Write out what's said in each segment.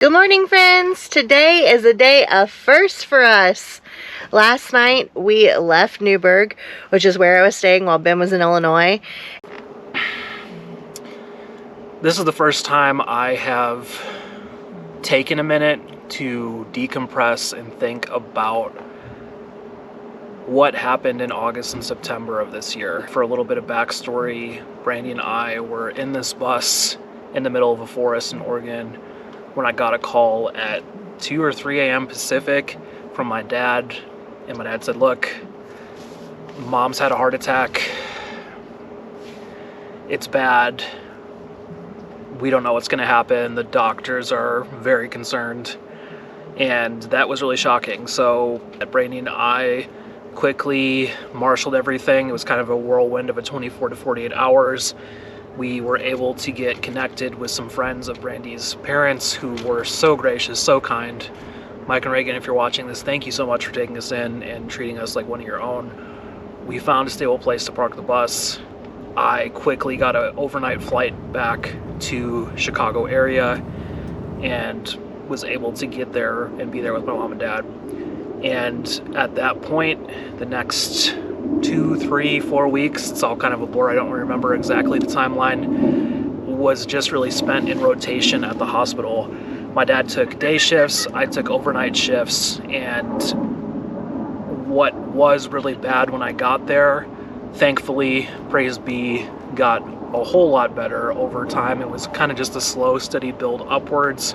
Good morning, friends. Today is a day of first for us. Last night we left Newburgh, which is where I was staying while Ben was in Illinois. This is the first time I have taken a minute to decompress and think about what happened in August and September of this year. For a little bit of backstory, Brandy and I were in this bus in the middle of a forest in Oregon when I got a call at 2 or 3 a.m. Pacific from my dad. And my dad said, "Look, Mom's had a heart attack. It's bad. We don't know what's going to happen. The doctors are very concerned." And that was really shocking. So Brandy and I quickly marshaled everything. It was kind of a whirlwind of a 24 to 48 hours. We were able to get connected with some friends of Brandy's parents who were so gracious, so kind. Mike and Reagan, if you're watching this, thank you so much for taking us in and treating us like one of your own. We found a stable place to park the bus. I quickly got an overnight flight back to Chicago area and was able to get there and be there with my mom and dad. And at that point, the next 2, 3, 4 weeks, it's all kind of a blur, I don't remember exactly the timeline, was just really spent in rotation at the hospital. My dad took day shifts, I took overnight shifts, and what was really bad when I got there, thankfully, praise be, got a whole lot better over time. It was kind of just a slow, steady build upwards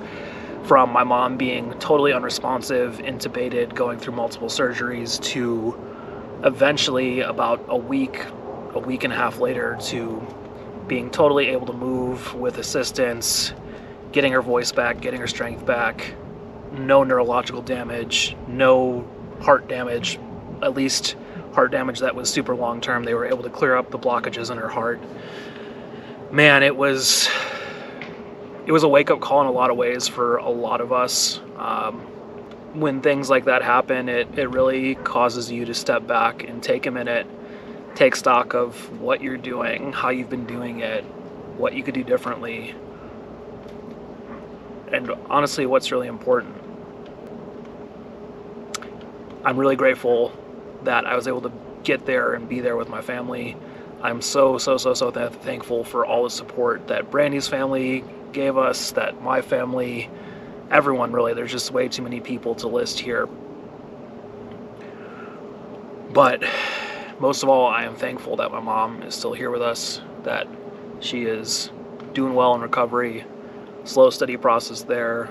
from my mom being totally unresponsive, intubated, going through multiple surgeries, to eventually about a week and a half later to being totally able to move with assistance, getting her voice back, getting her strength back, no neurological damage, no heart damage, at least heart damage that was super long term. They were able to clear up the blockages in her heart. Man, it was a wake-up call in a lot of ways for a lot of us. When things like that happen, it really causes you to step back and take a minute, take stock of what you're doing, how you've been doing it, what you could do differently, and honestly, what's really important. I'm really grateful that I was able to get there and be there with my family. I'm so thankful for all the support that Brandy's family gave us, that my family, everyone really. There's just way too many people to list here. But most of all, I am thankful that my mom is still here with us, that she is doing well in recovery, slow, steady process there,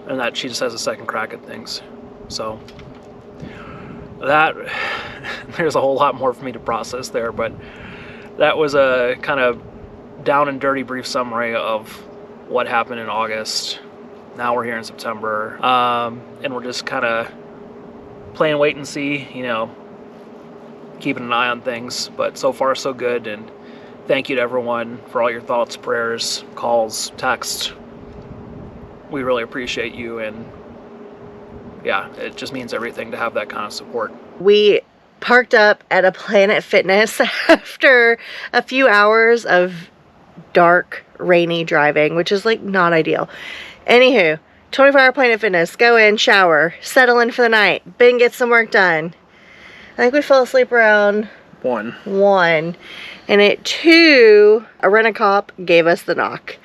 and that she just has a second crack at things. So that, there's a whole lot more for me to process there, but that was a kind of down and dirty brief summary of what happened in August. Now we're here in September, and we're just kind of playing wait and see, keeping an eye on things, but so far so good. And thank you to everyone for all your thoughts, prayers, calls, texts. We really appreciate you, and yeah, it just means everything to have that kind of support. We parked up at a Planet Fitness after a few hours of dark, rainy driving, which is like not ideal. Anywho, 24-hour Planet Fitness, go in, shower, settle in for the night, Ben gets some work done. I think we fell asleep around 1. And at 2, a rent-a-cop gave us the knock.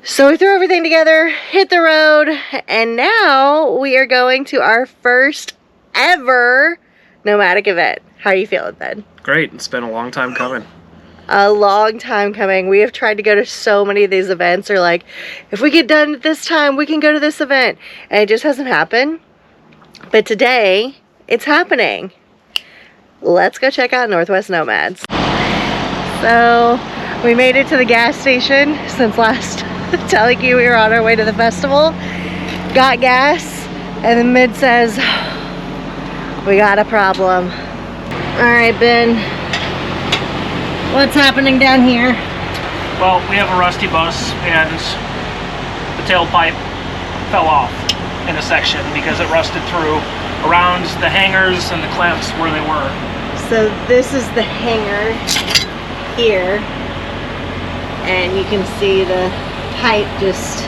So we threw everything together, hit the road, and now we are going to our first ever nomadic event. How are you feeling, Ben? Great. It's been a long time coming. A long time coming. We have tried to go to so many of these events, or like, if we get done at this time, we can go to this event. And it just hasn't happened. But today, it's happening. Let's go check out Northwest Nomads. So, we made it to the gas station since last telling you we were on our way to the festival. Got gas, and the mid says, we got a problem. Alright, Ben. What's happening down here? Well, we have a rusty bus, and the tailpipe fell off in a section because it rusted through around the hangers and the clamps where they were. So this is the hanger here, and you can see the pipe just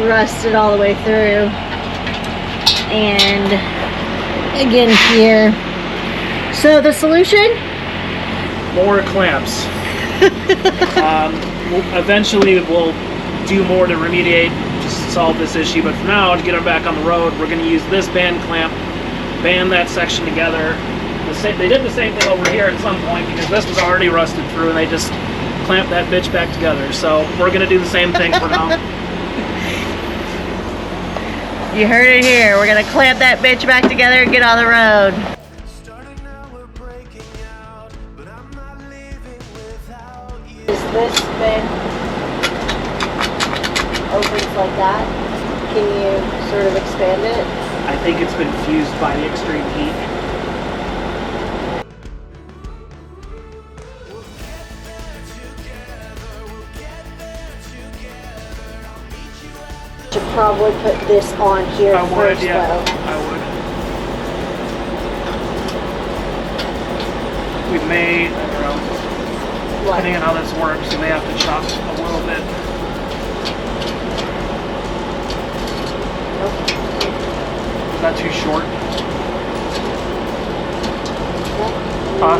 rusted all the way through. And again here. So the solution? More clamps. Eventually we'll do more to remediate, just solve this issue, but for now, to get them back on the road, we're going to use this band clamp, band that section together. They did the same thing over here at some point because this was already rusted through and they just clamped that bitch back together. So we're going to do the same thing for now. You heard it here. We're going to clamp that bitch back together and get on the road. Is this been opens like that? Can you sort of expand it? I think it's been fused by the extreme heat. Should probably put this on here first, yeah, though. I would. We may, depending on how this works, we may have to chop a little bit. Is that too short? No.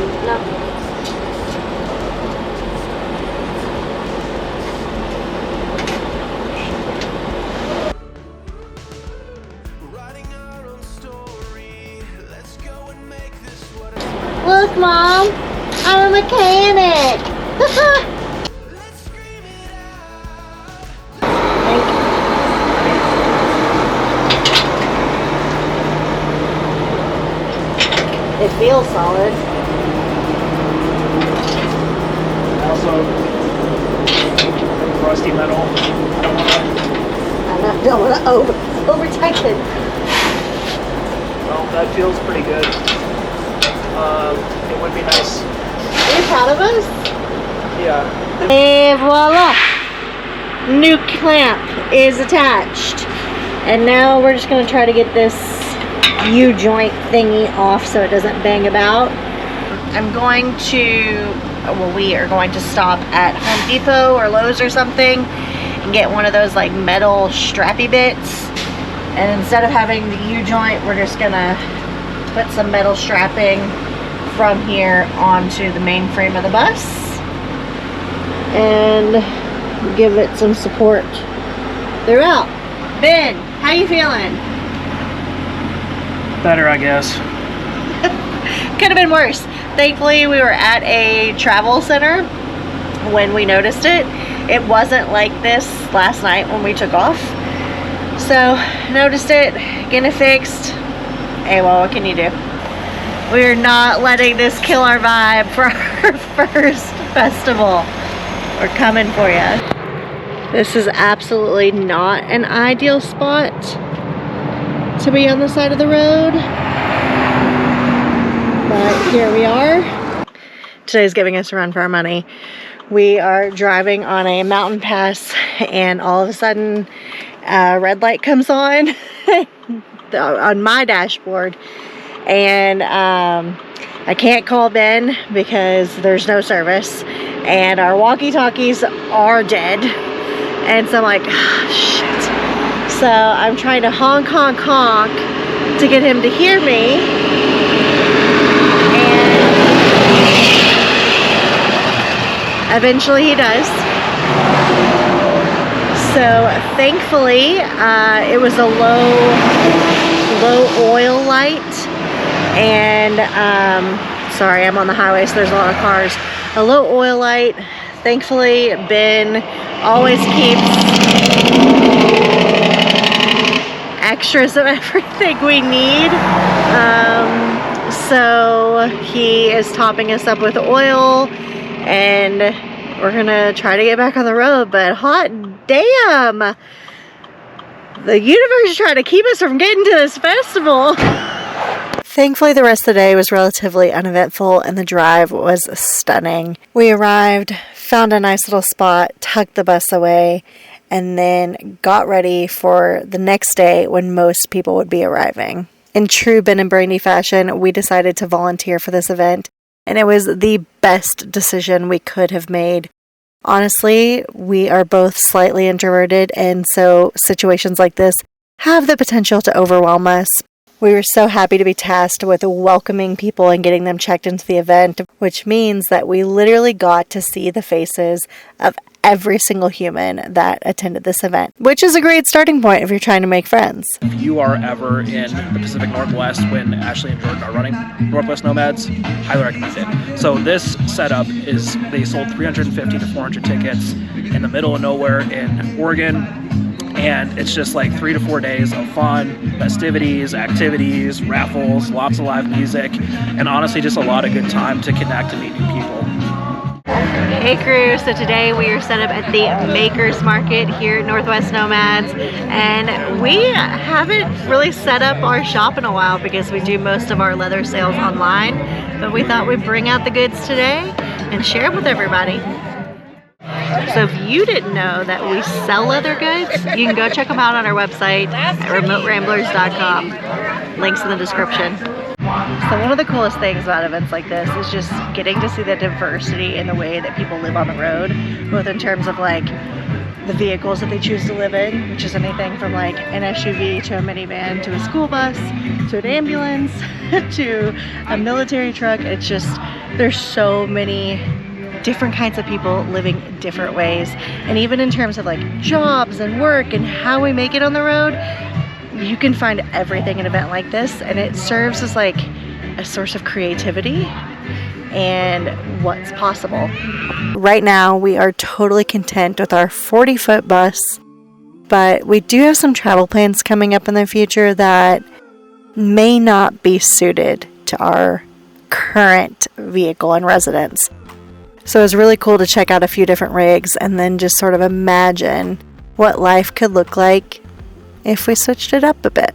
Look, Mom, I'm a mechanic. It feels solid. Also, rusty metal. I don't want to over tighten. Well, that feels pretty good. It would be nice. Are you proud of us? Yeah. Et voila! New clamp is attached. And now we're just going to try to get this U-joint thingy off so it doesn't bang about. I'm going to, well, we are going to stop at Home Depot or Lowe's or something and get one of those like metal strappy bits. And instead of having the U-joint, we're just going to put some metal strapping from here onto the main frame of the bus and give it some support throughout. Ben, how you feeling? Better, I guess. Could have been worse. Thankfully, we were at a travel center when we noticed it. It wasn't like this last night when we took off. So, noticed it, getting it fixed. Hey, well, what can you do? We're not letting this kill our vibe for our first festival. We're coming for you. This is absolutely not an ideal spot to be on the side of the road. But here we are. Today's giving us a run for our money. We are driving on a mountain pass and all of a sudden a red light comes on on my dashboard. And I can't call Ben because there's no service and our walkie-talkies are dead, and so I'm like, oh, shit. So I'm trying to honk to get him to hear me, and eventually he does. So thankfully it was a low oil light. And sorry, I'm on the highway, so there's a lot of cars. A low oil light. Thankfully, Ben always keeps extras of everything we need. So he is topping us up with oil, and we're gonna try to get back on the road. But hot damn, the universe is trying to keep us from getting to this festival. Thankfully, the rest of the day was relatively uneventful and the drive was stunning. We arrived, found a nice little spot, tucked the bus away, and then got ready for the next day when most people would be arriving. In true Ben and Brandy fashion, we decided to volunteer for this event, and it was the best decision we could have made. Honestly, we are both slightly introverted, and so situations like this have the potential to overwhelm us. We were so happy to be tasked with welcoming people and getting them checked into the event, which means that we literally got to see the faces of every single human that attended this event, which is a great starting point if you're trying to make friends. If you are ever in the Pacific Northwest when Ashley and Jordan are running Northwest Nomads, highly recommend it. So this setup is, they sold 350 to 400 tickets in the middle of nowhere in Oregon, and it's just like 3 to 4 days of fun, festivities, activities, raffles, lots of live music, and honestly just a lot of good time to connect and meet new people. Hey crew, so today we are set up at the Makers Market here at Northwest Nomads, and we haven't really set up our shop in a while because we do most of our leather sales online, but we thought we'd bring out the goods today and share them with everybody. So if you didn't know that we sell leather goods, you can go check them out on our website at remoteramblers.com. Links in the description. So one of the coolest things about events like this is just getting to see the diversity in the way that people live on the road, both in terms of like the vehicles that they choose to live in, which is anything from like an SUV to a minivan to a school bus to an ambulance to a military truck. It's just, there's so many different kinds of people living different ways. And even in terms of like jobs and work and how we make it on the road, you can find everything in an event like this, and it serves as like a source of creativity and what's possible. Right now, we are totally content with our 40-foot bus, but we do have some travel plans coming up in the future that may not be suited to our current vehicle and residence. So it's really cool to check out a few different rigs and then just sort of imagine what life could look like if we switched it up a bit.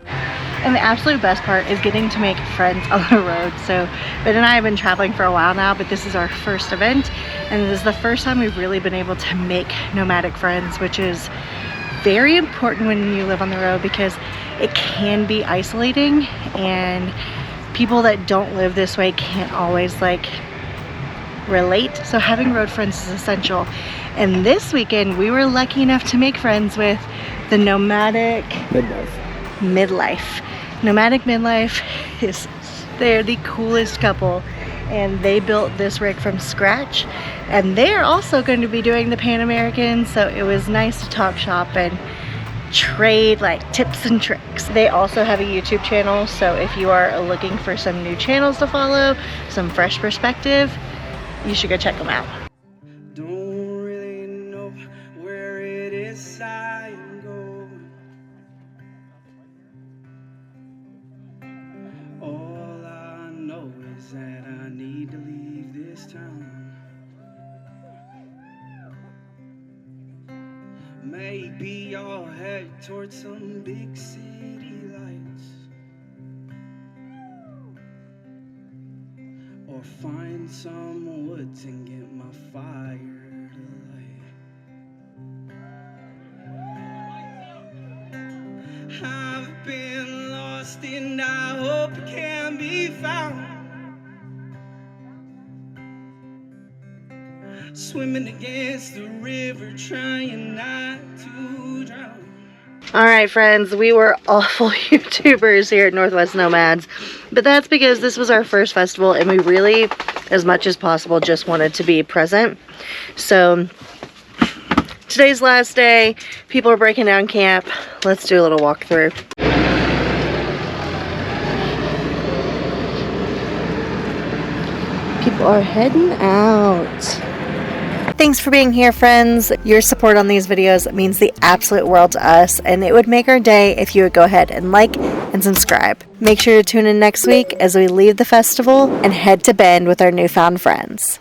And the absolute best part is getting to make friends on the road. So Ben and I have been traveling for a while now, but this is our first event, and this is the first time we've really been able to make nomadic friends, which is very important when you live on the road because it can be isolating, and people that don't live this way can't always like relate. So having road friends is essential. And this weekend we were lucky enough to make friends with the Nomadic Midlife. Nomadic Midlife is, they're the coolest couple, and they built this rig from scratch, and they're also going to be doing the Pan American, so it was nice to talk shop and trade like tips and tricks. They also have a YouTube channel, so if you are looking for some new channels to follow, some fresh perspective, you should go check them out. Don't really know where it is I'm going. All I know is that I need to leave this town. Maybe I'll head towards some big city lights, or find some woods and get my fire to light. I've been lost and I hope it can be found. Swimming against the river, trying not to drown. All right, friends, we were awful YouTubers here at Northwest Nomads, but that's because this was our first festival and we really, as much as possible, just wanted to be present. So today's last day, people are breaking down camp. Let's do a little walkthrough. People are heading out. Thanks for being here, friends. Your support on these videos means the absolute world to us, and it would make our day if you would go ahead and like and subscribe. Make sure to tune in next week as we leave the festival and head to Bend with our newfound friends.